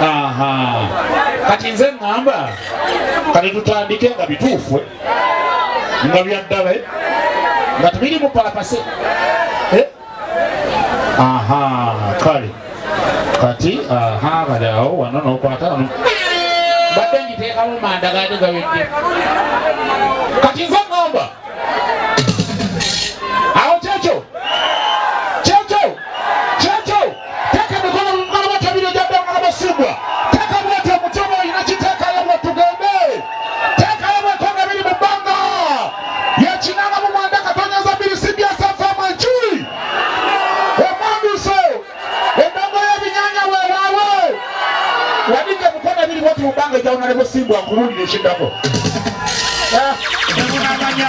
Aha. Kati nze ngamba kati tutandike nga bituufwe nga byaddala nga tubiri mu palapase. Aha, kale kati aha kali awo wano n'okwata badde ngiteekamu manda gaade gawedde. Kati nze ngamba awo kyekyo teka mikono mu ngalo batabire jadde ngalo basibwa teka bwete mutono ina kiteka yamwe tugende teka yamwe konga biri mu bbanga yekinanga mu mwanda katonyeza biri sibya safa manchuri emanduso endongo y'ebinyanya weewaawo Tandika mkono bili watu mubanga jauna nebo Simbu wakurudi nishindako. Unamanya.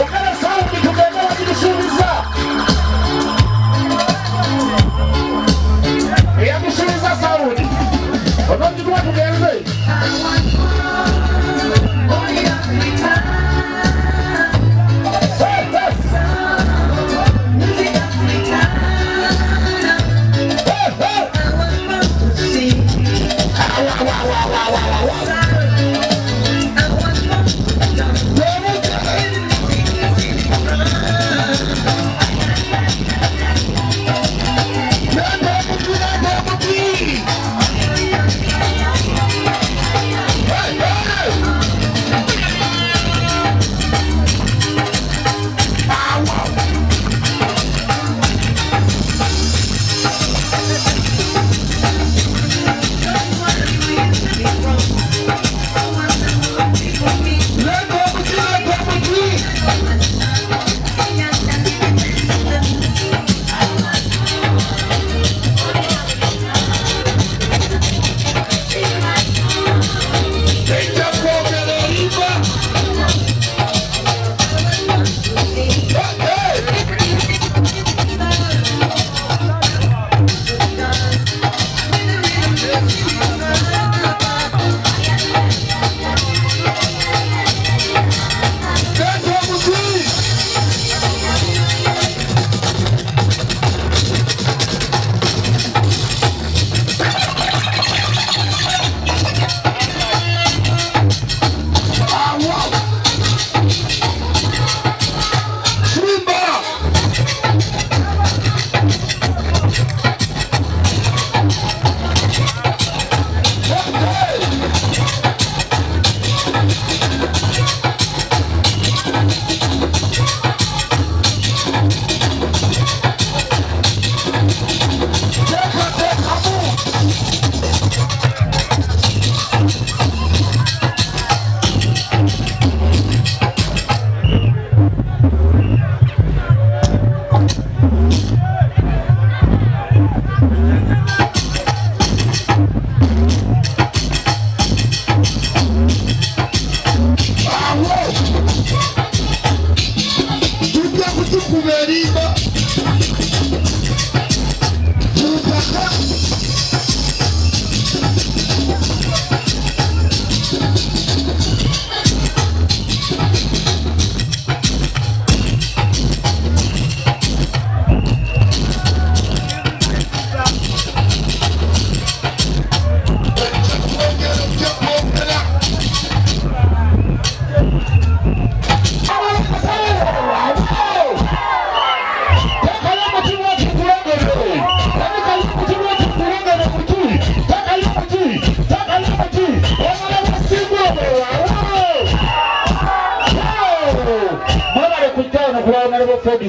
Ukana sauti tukenda wakitusuliza. Ya kusuliza sauti. Unajua tugenze.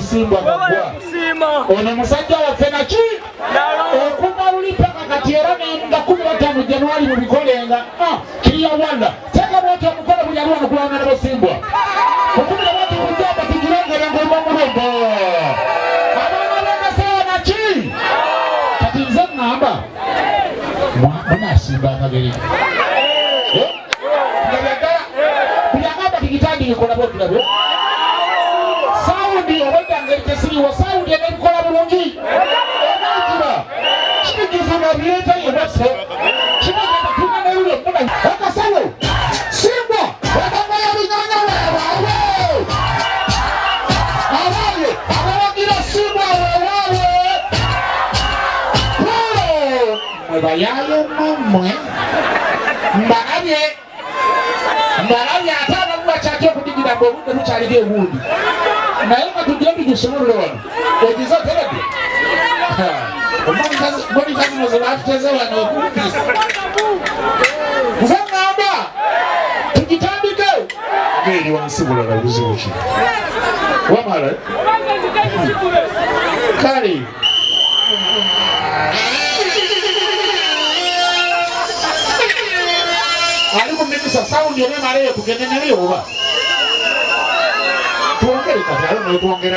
Simba ngwa ono musajja wa Fenachi okuva lulipaka katierane nga 15 Januari mu bikolenga kiriya wanda teka wote mkono bujalwa no kulana na Simba okubira watu kujaba tujiranga na ngoma murombo abana bana sawa na chi katinza namba mwana Simba kageri kuyagamba tikitandi ikola botu nabo Saudi obadde kesiriwa Saudi ebikola bulungi ebajira kigize na bieta yebaso kibaga tuna na yule mbona akasalo Simba wabanga ya binyanya wewe abagira Simba wewe mbayayo mamwe mbaraye atana mwachake kudigira bobude rucharige ubundi naye katugende gusomero wano ogiza terade omoni kazi mozala tuteze wano okubisa nzangamba tugitandike ngeri wansibula na buzibu ki wamala kale aliku mmisa sound yone male kugende nayo oba tuongere kati ayo no tuongere